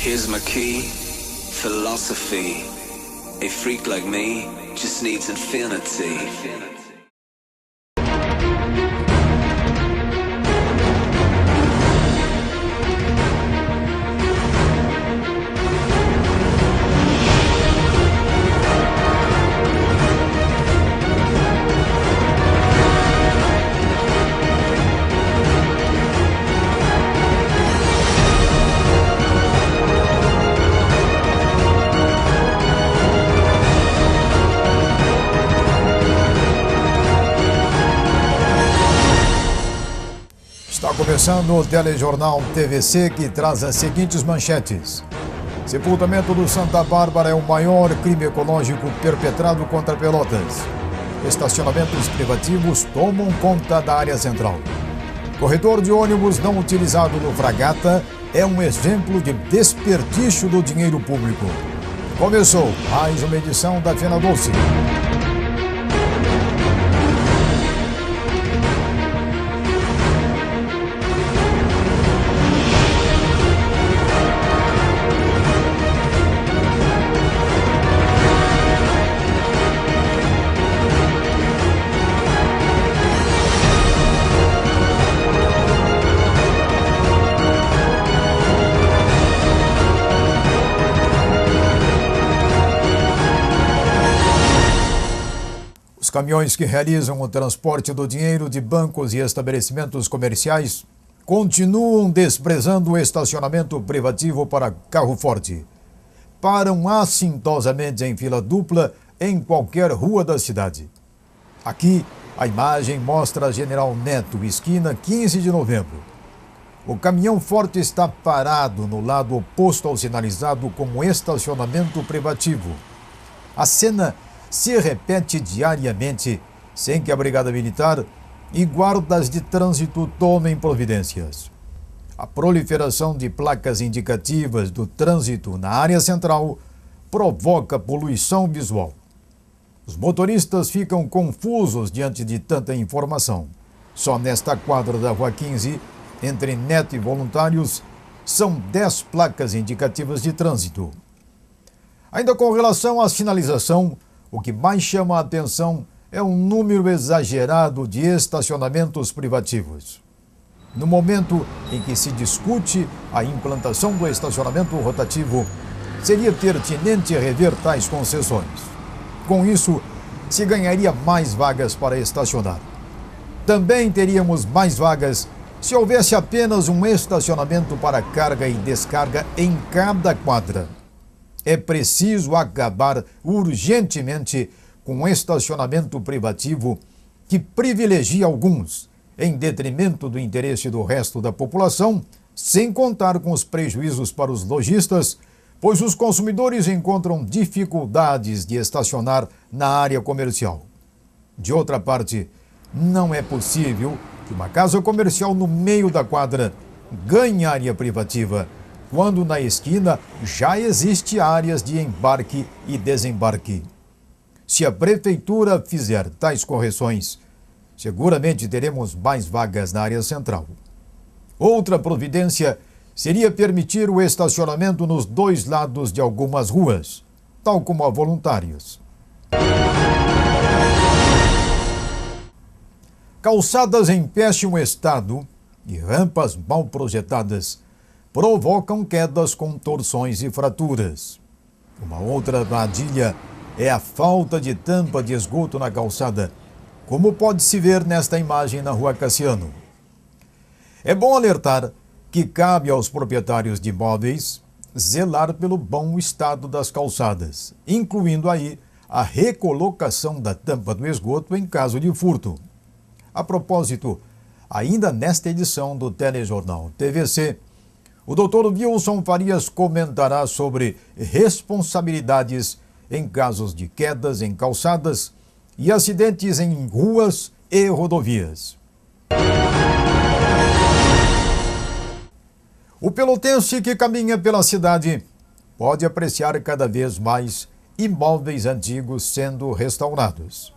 Here's my key, philosophy. A freak like me just needs infinity. Está começando o telejornal TVC, que traz as seguintes manchetes. Sepultamento do Santa Bárbara é o maior crime ecológico perpetrado contra Pelotas. Estacionamentos privativos tomam conta da área central. Corredor de ônibus não utilizado no Fragata é um exemplo de desperdício do dinheiro público. Começou mais uma edição da Fena Doce. Os caminhões que realizam o transporte do dinheiro de bancos e estabelecimentos comerciais continuam desprezando o estacionamento privativo para carro forte. Param assintosamente em fila dupla em qualquer rua da cidade. Aqui, a imagem mostra a General Neto, esquina 15 de novembro. O caminhão forte está parado no lado oposto ao sinalizado como estacionamento privativo. A cena se repete diariamente, sem que a Brigada Militar e guardas de trânsito tomem providências. A proliferação de placas indicativas do trânsito na área central provoca poluição visual. Os motoristas ficam confusos diante de tanta informação. Só nesta quadra da Rua 15, entre Neto e Voluntários, são 10 placas indicativas de trânsito. Ainda com relação à sinalização, o que mais chama a atenção é um número exagerado de estacionamentos privativos. No momento em que se discute a implantação do estacionamento rotativo, seria pertinente rever tais concessões. Com isso, se ganharia mais vagas para estacionar. Também teríamos mais vagas se houvesse apenas um estacionamento para carga e descarga em cada quadra. É preciso acabar urgentemente com o estacionamento privativo que privilegia alguns, em detrimento do interesse do resto da população, sem contar com os prejuízos para os lojistas, pois os consumidores encontram dificuldades de estacionar na área comercial. De outra parte, não é possível que uma casa comercial no meio da quadra ganhe área privativa, quando na esquina já existe áreas de embarque e desembarque. Se a prefeitura fizer tais correções, seguramente teremos mais vagas na área central. Outra providência seria permitir o estacionamento nos dois lados de algumas ruas, tal como a Voluntários. Calçadas em péssimo estado e rampas mal projetadas provocam quedas com torções e fraturas. Uma outra armadilha é a falta de tampa de esgoto na calçada, como pode-se ver nesta imagem na Rua Cassiano. É bom alertar que cabe aos proprietários de imóveis zelar pelo bom estado das calçadas, incluindo aí a recolocação da tampa do esgoto em caso de furto. A propósito, ainda nesta edição do telejornal TVC, o Dr. Wilson Farias comentará sobre responsabilidades em casos de quedas em calçadas e acidentes em ruas e rodovias. O pelotense que caminha pela cidade pode apreciar cada vez mais imóveis antigos sendo restaurados.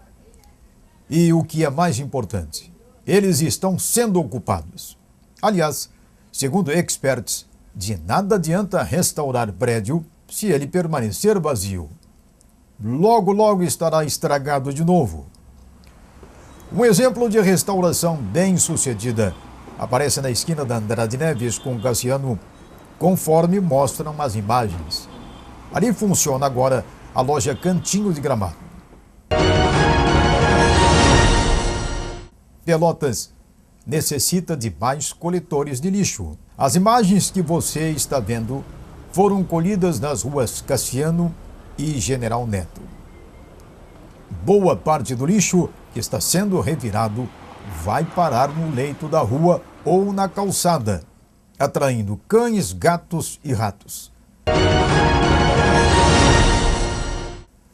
E o que é mais importante, eles estão sendo ocupados. Aliás, segundo experts, De nada adianta restaurar prédio se ele permanecer vazio. Logo, logo estará estragado de novo. Um exemplo de restauração bem-sucedida aparece na esquina da Andrade Neves com Cassiano, conforme mostram as imagens. Ali funciona agora a loja Cantinho de Gramado. Pelotas necessita de mais coletores de lixo. As imagens que você está vendo foram colhidas nas ruas Cassiano e General Neto. Boa parte do lixo que está sendo revirado vai parar no leito da rua ou na calçada, atraindo cães, gatos e ratos.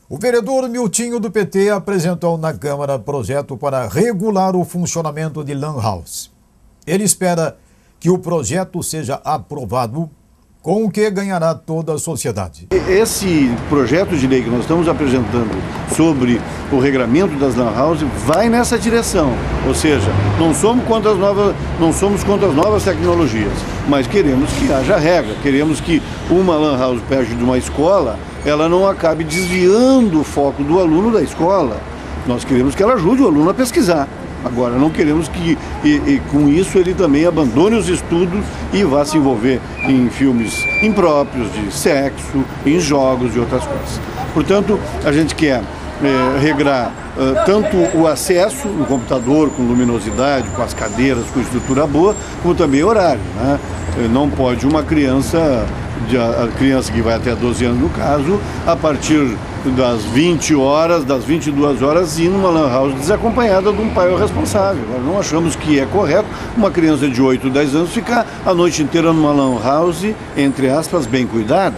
O vereador Miltinho do PT apresentou na Câmara projeto para regular o funcionamento de Lan House. Ele espera que o projeto seja aprovado, com o que ganhará toda a sociedade. Esse projeto de lei que nós estamos apresentando sobre o regramento das Lan House vai nessa direção. Ou seja, não somos contra as novas tecnologias, mas queremos que haja regra, queremos que uma Lan House perto de uma escola ela não acabe desviando o foco do aluno da escola. Nós queremos que ela ajude o aluno a pesquisar. Agora, não queremos que com isso ele também abandone os estudos e vá se envolver em filmes impróprios, de sexo, em jogos e outras coisas. Portanto, a gente quer regrar tanto o acesso no computador, com luminosidade, com as cadeiras, com estrutura boa, como também horário, né? Não pode uma criança, a criança que vai até 12 anos no caso, a partir das 20 horas, das 22 horas, ir numa Lan House desacompanhada de um pai responsável. Nós não achamos que é correto uma criança de 8, 10 anos ficar a noite inteira numa Lan House, entre aspas, bem cuidada,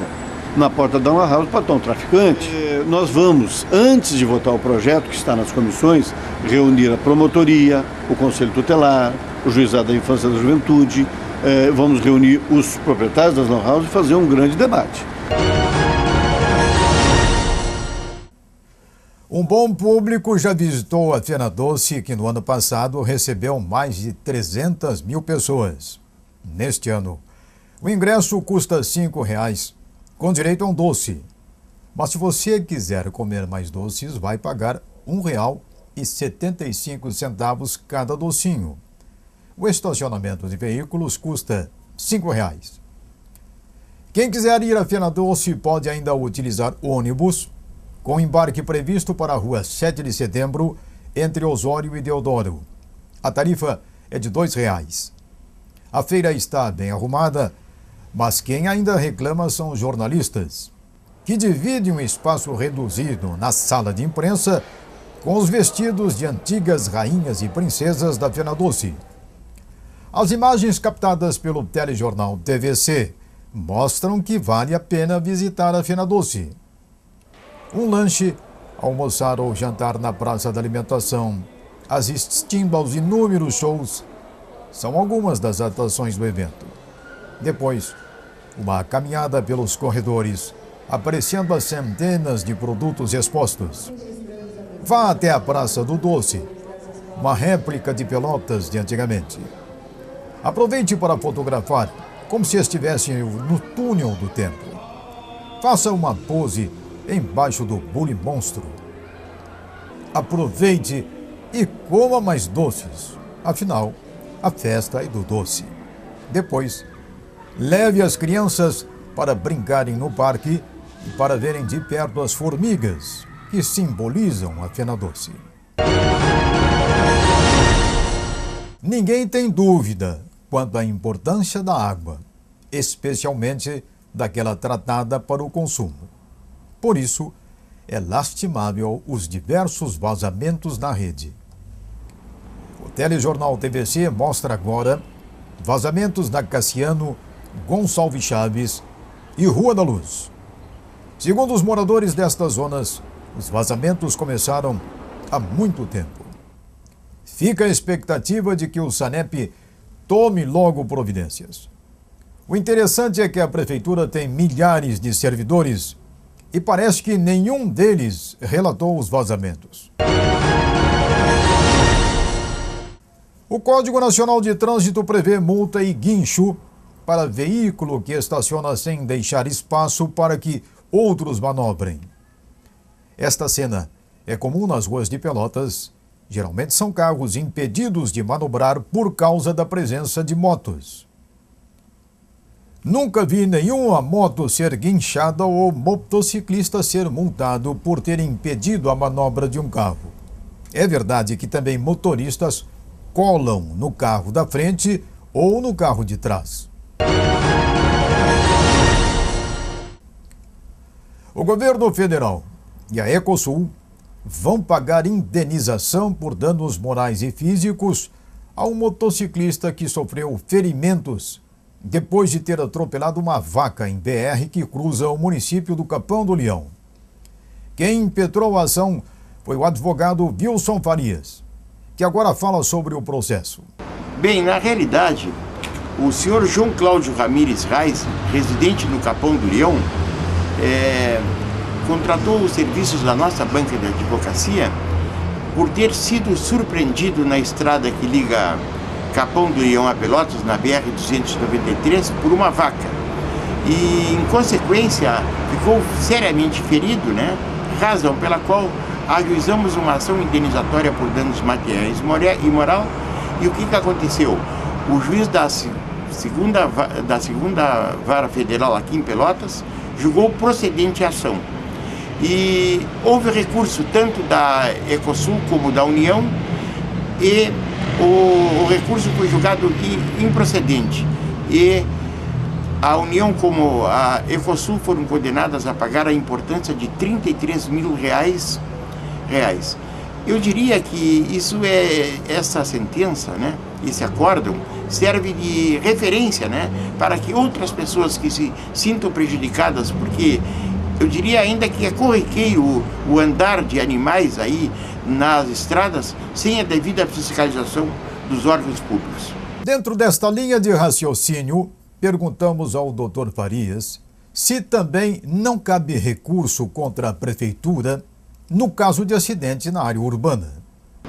na porta da Lan House para um traficante. Nós vamos, antes de votar o projeto que está nas comissões, reunir a promotoria, o Conselho Tutelar, o Juizado da Infância e da Juventude, vamos reunir os proprietários das Lan House e fazer um grande debate. Um bom público já visitou a Fena Doce, que no ano passado recebeu mais de 300 mil pessoas. Neste ano, o ingresso custa R$ 5,00, com direito a um doce. Mas se você quiser comer mais doces, vai pagar R$ 1,75 cada docinho. O estacionamento de veículos custa R$ 5,00. Quem quiser ir à Fena Doce pode ainda utilizar ônibus, com embarque previsto para a rua 7 de setembro, entre Osório e Deodoro. A tarifa é de R$ 2,00. A feira está bem arrumada, mas quem ainda reclama são os jornalistas, que dividem um espaço reduzido na sala de imprensa com os vestidos de antigas rainhas e princesas da Fena Doce. As imagens captadas pelo telejornal TVC mostram que vale a pena visitar a Fena Doce. Um lanche, almoçar ou jantar na praça da alimentação, assistindo aos inúmeros shows, são algumas das atrações do evento. Depois, uma caminhada pelos corredores, apreciando as centenas de produtos expostos. Vá até a Praça do Doce, uma réplica de Pelotas de antigamente. Aproveite para fotografar, como se estivesse no túnel do tempo. Faça uma pose embaixo do Bully Monstro. Aproveite e coma mais doces. Afinal, a festa é do doce. Depois, leve as crianças para brincarem no parque e para verem de perto as formigas que simbolizam a Fena Doce. Ninguém tem dúvida quanto à importância da água, especialmente daquela tratada para o consumo. Por isso, é lastimável os diversos vazamentos na rede. O telejornal TVC mostra agora vazamentos na Cassiano, Gonçalves Chaves e Rua da Luz. Segundo os moradores destas zonas, os vazamentos começaram há muito tempo. Fica a expectativa de que o SANEP tome logo providências. O interessante é que a prefeitura tem milhares de servidores e parece que nenhum deles relatou os vazamentos. O Código Nacional de Trânsito prevê multa e guincho para veículo que estaciona sem deixar espaço para que outros manobrem. Esta cena é comum nas ruas de Pelotas. Geralmente são carros impedidos de manobrar por causa da presença de motos. Nunca vi nenhuma moto ser guinchada ou motociclista ser multado por ter impedido a manobra de um carro. É verdade que também motoristas colam no carro da frente ou no carro de trás. O governo federal e a Ecosul vão pagar indenização por danos morais e físicos a um motociclista que sofreu ferimentos depois de ter atropelado uma vaca em BR que cruza o município do Capão do Leão. Quem impetrou a ação foi o advogado Wilson Farias, que agora fala sobre o processo. Bem, na realidade, o senhor João Cláudio Ramírez Reis, residente no Capão do Leão, contratou os serviços da nossa banca de advocacia por ter sido surpreendido na estrada que liga Capão do Leão a Pelotas, na BR-293, por uma vaca. E, em consequência, ficou seriamente ferido, né? Razão pela qual ajuizamos uma ação indenizatória por danos materiais e moral. E o que aconteceu? O juiz da segunda Vara Federal aqui em Pelotas julgou procedente a ação. E houve recurso tanto da Ecosul como da União, e o recurso foi julgado improcedente. E a União como a Ecosul foram condenadas a pagar a importância de R$33 mil. Eu diria que essa sentença, né, esse acórdão, serve de referência, né, para que outras pessoas que se sintam prejudicadas, porque eu diria ainda que é corriqueiro o andar de animais aí nas estradas sem a devida fiscalização dos órgãos públicos. Dentro desta linha de raciocínio, perguntamos ao Dr. Farias se também não cabe recurso contra a prefeitura no caso de acidente na área urbana.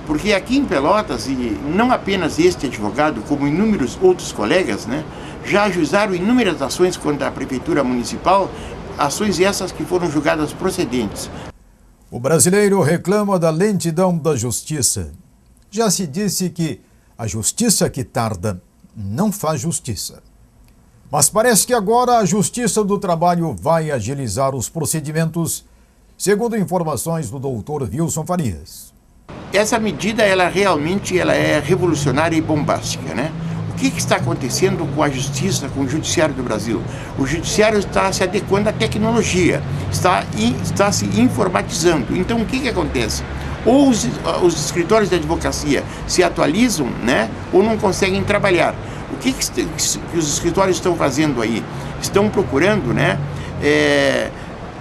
Porque aqui em Pelotas, e não apenas este advogado, como inúmeros outros colegas, né, já ajuizaram inúmeras ações contra a prefeitura municipal, ações essas que foram julgadas procedentes. O brasileiro reclama da lentidão da justiça. Já se disse que a justiça que tarda não faz justiça. Mas parece que agora a Justiça do Trabalho vai agilizar os procedimentos, segundo informações do Dr. Wilson Farias. Essa medida, ela é revolucionária e bombástica, né? O que está acontecendo com a justiça, com o judiciário do Brasil? O judiciário está se adequando à tecnologia, está se informatizando. Então, o que acontece? Ou os escritórios de advocacia se atualizam, né, ou não conseguem trabalhar. O que os escritórios estão fazendo aí? Estão procurando, né,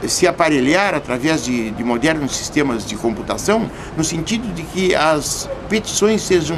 se aparelhar através de modernos sistemas de computação, no sentido de que as petições sejam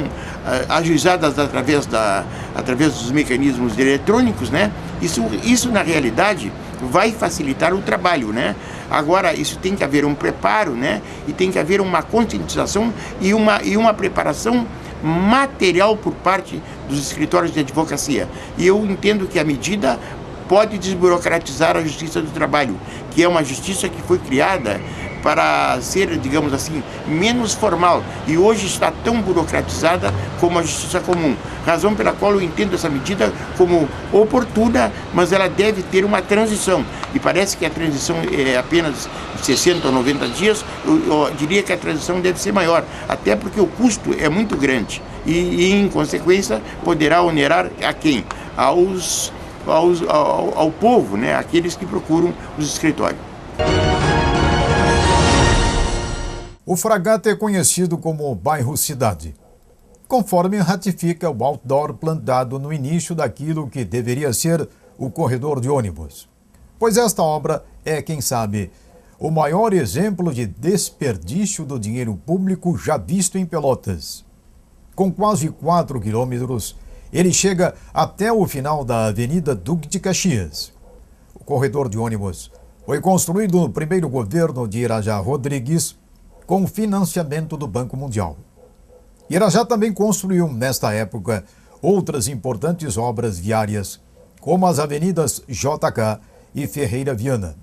ajuizadas através dos mecanismos eletrônicos, né? Isso na realidade vai facilitar o trabalho, né? Agora, isso tem que haver um preparo, né? E tem que haver uma conscientização e uma preparação material por parte dos escritórios de advocacia. E eu entendo que a medida pode desburocratizar a Justiça do Trabalho, que é uma justiça que foi criada para ser, digamos assim, menos formal, e hoje está tão burocratizada como a justiça comum. Razão pela qual eu entendo essa medida como oportuna, mas ela deve ter uma transição. E parece que a transição é apenas 60 ou 90 dias, eu diria que a transição deve ser maior, até porque o custo é muito grande e em consequência, poderá onerar a quem? Ao povo, né? Aqueles que procuram os escritórios. O Fragata é conhecido como bairro Cidade, conforme ratifica o outdoor plantado no início daquilo que deveria ser o corredor de ônibus. Pois esta obra é, quem sabe, o maior exemplo de desperdício do dinheiro público já visto em Pelotas. Com quase 4 quilômetros, ele chega até o final da Avenida Duque de Caxias. O corredor de ônibus foi construído no primeiro governo de Irajá Rodrigues, com financiamento do Banco Mundial. Irajá também construiu, nesta época, outras importantes obras viárias, como as avenidas JK e Ferreira Viana.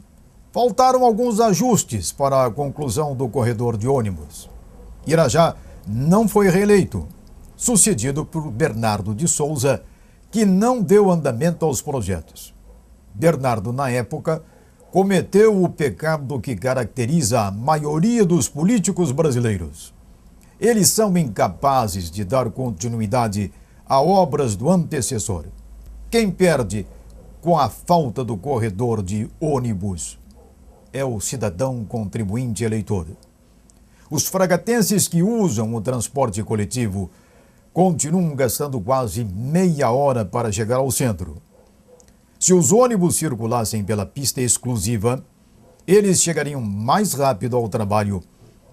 Faltaram alguns ajustes para a conclusão do corredor de ônibus. Irajá não foi reeleito, sucedido por Bernardo de Souza, que não deu andamento aos projetos. Bernardo, na época, cometeu o pecado que caracteriza a maioria dos políticos brasileiros. Eles são incapazes de dar continuidade a obras do antecessor. Quem perde com a falta do corredor de ônibus é o cidadão contribuinte eleitor. Os fragatenses que usam o transporte coletivo continuam gastando quase meia hora para chegar ao centro. Se os ônibus circulassem pela pista exclusiva, eles chegariam mais rápido ao trabalho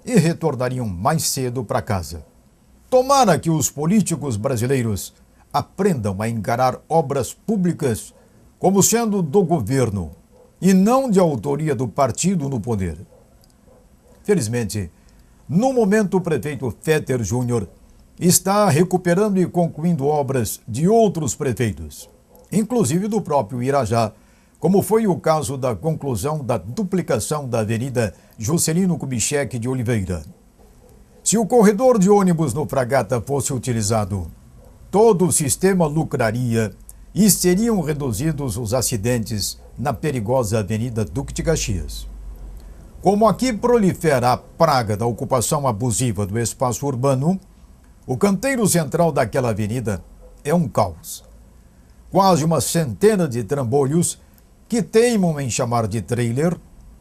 e retornariam mais cedo para casa. Tomara que os políticos brasileiros aprendam a encarar obras públicas como sendo do governo e não de autoria do partido no poder. Felizmente, no momento o prefeito Fetter Júnior está recuperando e concluindo obras de outros prefeitos, inclusive do próprio Irajá, como foi o caso da conclusão da duplicação da Avenida Juscelino Kubitschek de Oliveira. Se o corredor de ônibus no Fragata fosse utilizado, todo o sistema lucraria e seriam reduzidos os acidentes na perigosa Avenida Duque de Caxias. Como aqui prolifera a praga da ocupação abusiva do espaço urbano, o canteiro central daquela avenida é um caos. Quase uma centena de trambolhos que teimam em chamar de trailer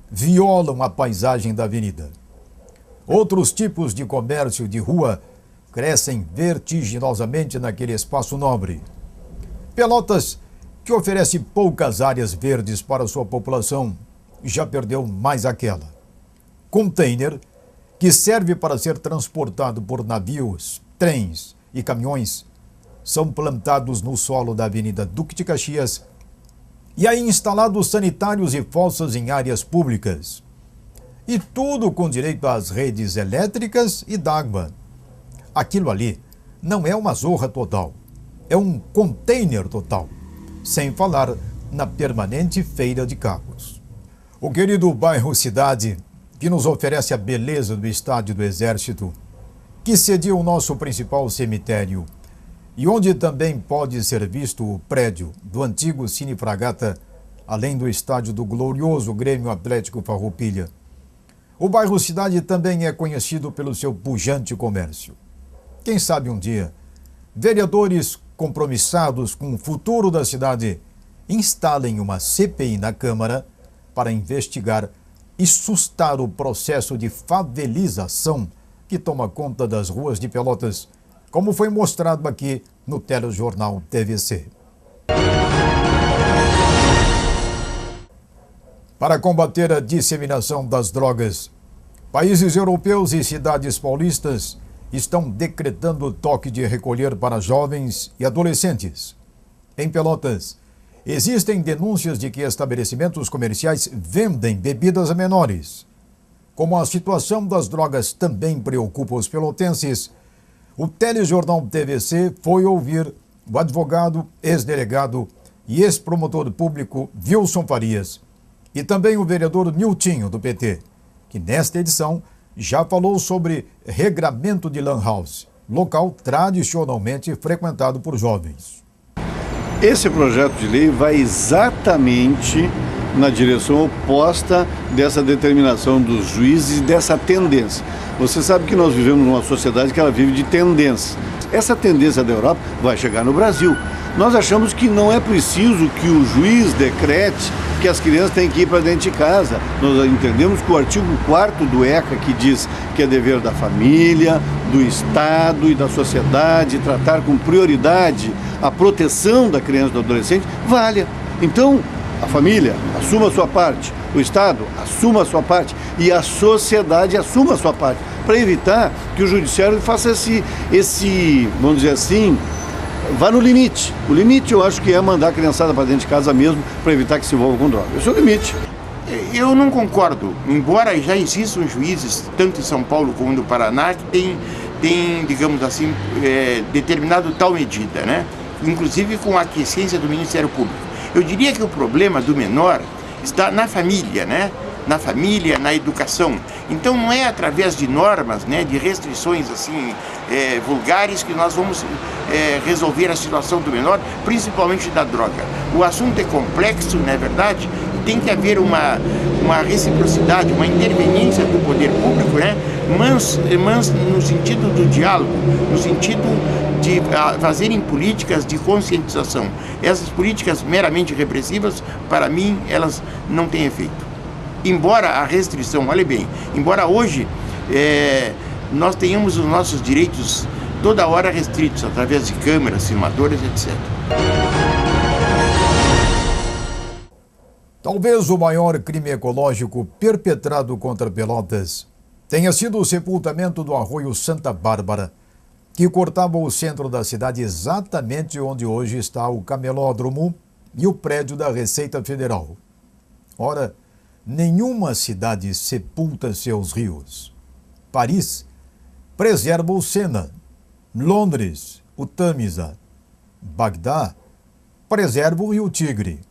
violam a paisagem da avenida. Outros tipos de comércio de rua crescem vertiginosamente naquele espaço nobre. Pelotas, que oferece poucas áreas verdes para sua população, já perdeu mais aquela. Container, que serve para ser transportado por navios, trens e caminhões, são plantados no solo da Avenida Duque de Caxias e aí instalados sanitários e fossas em áreas públicas. E tudo com direito às redes elétricas e d'água. Aquilo ali não é uma zorra total, é um container total, sem falar na permanente feira de carros. O querido bairro Cidade, que nos oferece a beleza do estádio do Exército, que cedia o nosso principal cemitério e onde também pode ser visto o prédio do antigo Cine Fragata, além do estádio do glorioso Grêmio Atlético Farroupilha. O bairro Cidade também é conhecido pelo seu pujante comércio. Quem sabe um dia, vereadores compromissados com o futuro da cidade instalem uma CPI na Câmara para investigar e sustar o processo de favelização que toma conta das ruas de Pelotas, como foi mostrado aqui no telejornal TVC. Para combater a disseminação das drogas, países europeus e cidades paulistas estão decretando toque de recolher para jovens e adolescentes. Em Pelotas, existem denúncias de que estabelecimentos comerciais vendem bebidas a menores. Como a situação das drogas também preocupa os pelotenses, o telejornal TVC foi ouvir o advogado, ex-delegado e ex-promotor público Wilson Farias e também o vereador Niltinho, do PT, que nesta edição já falou sobre regramento de lan house, local tradicionalmente frequentado por jovens. Esse projeto de lei vai exatamente na direção oposta dessa determinação dos juízes e dessa tendência. Você sabe que nós vivemos numa sociedade que ela vive de tendência. Essa tendência da Europa vai chegar no Brasil. Nós achamos que não é preciso que o juiz decrete que as crianças têm que ir para dentro de casa. Nós entendemos que o artigo 4º do ECA, que diz que é dever da família, do Estado e da sociedade tratar com prioridade a proteção da criança e do adolescente, valha. Então, a família assuma a sua parte, o Estado assuma a sua parte e a sociedade assuma a sua parte, para evitar que o judiciário faça esse, vamos dizer assim, vá no limite. O limite eu acho que é mandar a criançada para dentro de casa mesmo, para evitar que se envolva com droga. Esse é o limite. Eu não concordo, embora já existam juízes, tanto em São Paulo como no Paraná, que tem digamos assim, determinado tal medida, né? Inclusive com a aquiescência do Ministério Público. Eu diria que o problema do menor está na família, né? Na família, na educação. Então não é através de normas, né, de restrições assim vulgares que nós vamos resolver a situação do menor, principalmente da droga. O assunto é complexo, não é verdade? Tem que haver uma reciprocidade, uma interveniência do poder público, né? Mas no sentido do diálogo, no sentido de fazerem políticas de conscientização. Essas políticas meramente repressivas, para mim, elas não têm efeito. Embora a restrição, olha bem, embora hoje nós tenhamos os nossos direitos toda hora restritos, através de câmeras, filmadoras, etc. Talvez o maior crime ecológico perpetrado contra Pelotas tenha sido o sepultamento do arroio Santa Bárbara, que cortava o centro da cidade exatamente onde hoje está o camelódromo e o prédio da Receita Federal. Ora, nenhuma cidade sepulta seus rios. Paris preserva o Sena, Londres, o Tâmisa, Bagdá preserva o rio Tigre.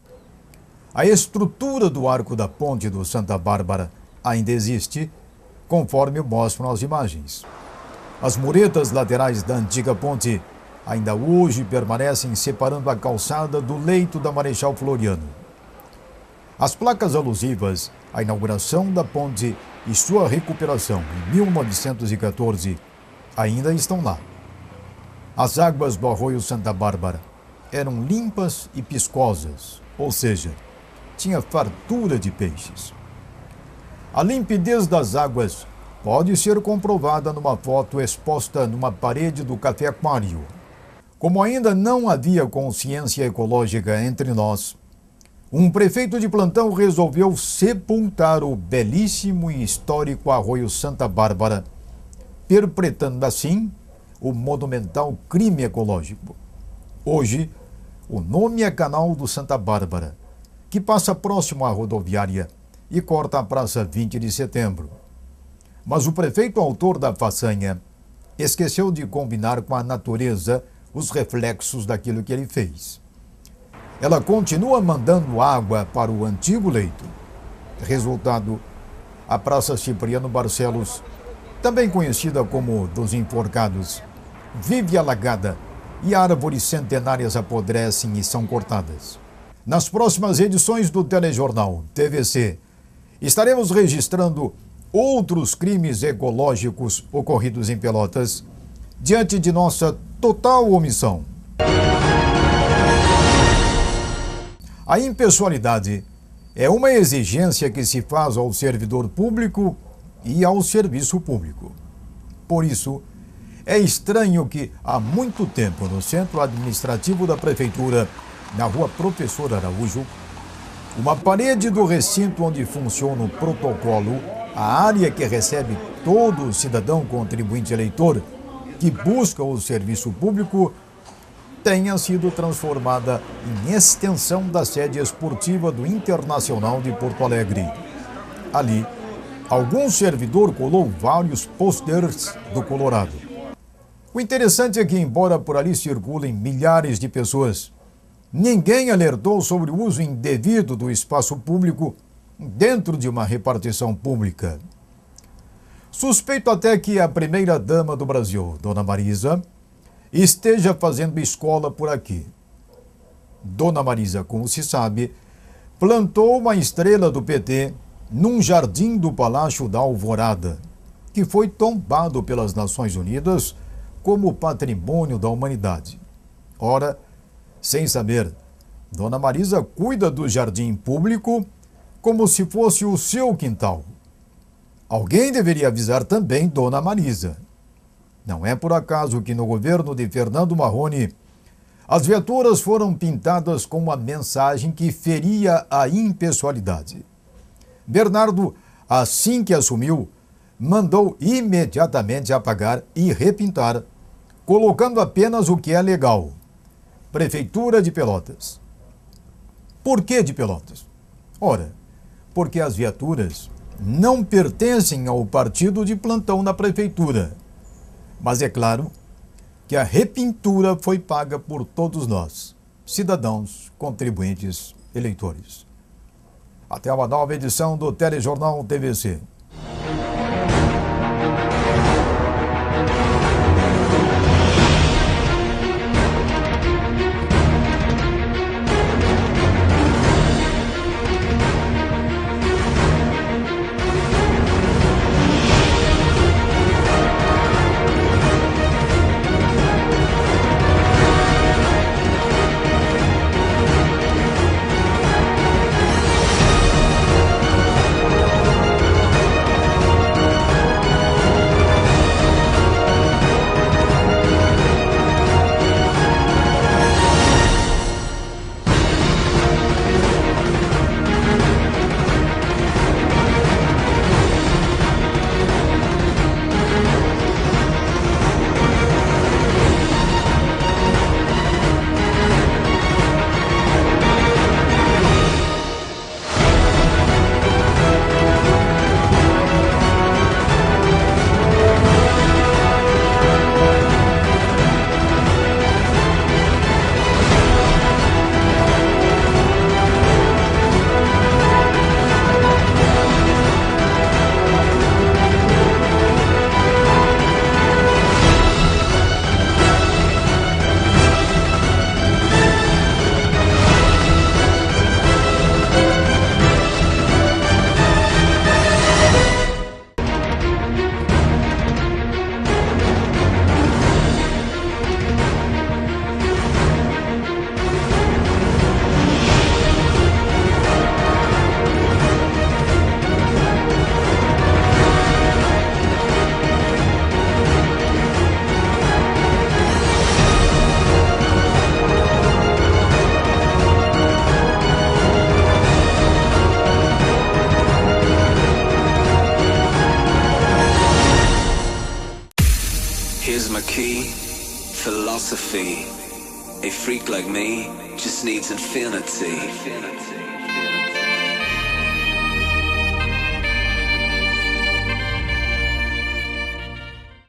A estrutura do arco da ponte do Santa Bárbara ainda existe, conforme mostram as imagens. As muretas laterais da antiga ponte ainda hoje permanecem separando a calçada do leito da Marechal Floriano. As placas alusivas à inauguração da ponte e sua recuperação em 1914 ainda estão lá. As águas do arroio Santa Bárbara eram limpas e piscosas, ou seja, tinha fartura de peixes. A limpidez das águas pode ser comprovada numa foto exposta numa parede do Café Aquário. Como ainda não havia consciência ecológica entre nós, um prefeito de plantão resolveu sepultar o belíssimo e histórico arroio Santa Bárbara, perpetrando assim o monumental crime ecológico. Hoje, o nome é Canal do Santa Bárbara, que passa próximo à rodoviária e corta a Praça 20 de Setembro. Mas o prefeito autor da façanha esqueceu de combinar com a natureza os reflexos daquilo que ele fez. Ela continua mandando água para o antigo leito. Resultado, a Praça Cipriano Barcelos, também conhecida como dos Enforcados, vive alagada e árvores centenárias apodrecem e são cortadas. Nas próximas edições do Telejornal TVC, estaremos registrando outros crimes ecológicos ocorridos em Pelotas, diante de nossa total omissão. A impessoalidade é uma exigência que se faz ao servidor público e ao serviço público. Por isso, é estranho que, há muito tempo, no centro administrativo da Prefeitura, na rua Professor Araújo, uma parede do recinto onde funciona o protocolo, a área que recebe todo cidadão contribuinte eleitor que busca o serviço público, tenha sido transformada em extensão da sede esportiva do Internacional de Porto Alegre. Ali, algum servidor colou vários posters do Colorado. O interessante é que, embora por ali circulem milhares de pessoas, ninguém alertou sobre o uso indevido do espaço público dentro de uma repartição pública. Suspeito até que a primeira-dama do Brasil, Dona Marisa, esteja fazendo escola por aqui. Dona Marisa, como se sabe, plantou uma estrela do PT num jardim do Palácio da Alvorada, que foi tombado pelas Nações Unidas como patrimônio da humanidade. Ora, sem saber, Dona Marisa cuida do jardim público como se fosse o seu quintal. Alguém deveria avisar também Dona Marisa. Não é por acaso que no governo de Fernando Marrone, as viaturas foram pintadas com uma mensagem que feria a impessoalidade. Bernardo, assim que assumiu, mandou imediatamente apagar e repintar, colocando apenas o que é legal. Prefeitura de Pelotas. Por que de Pelotas? Ora, porque as viaturas não pertencem ao partido de plantão na prefeitura. Mas é claro que a repintura foi paga por todos nós. cidadãos, contribuintes, eleitores. Até uma nova edição do Telejornal TVC. Here's my key, philosophy. A freak like me just needs infinity.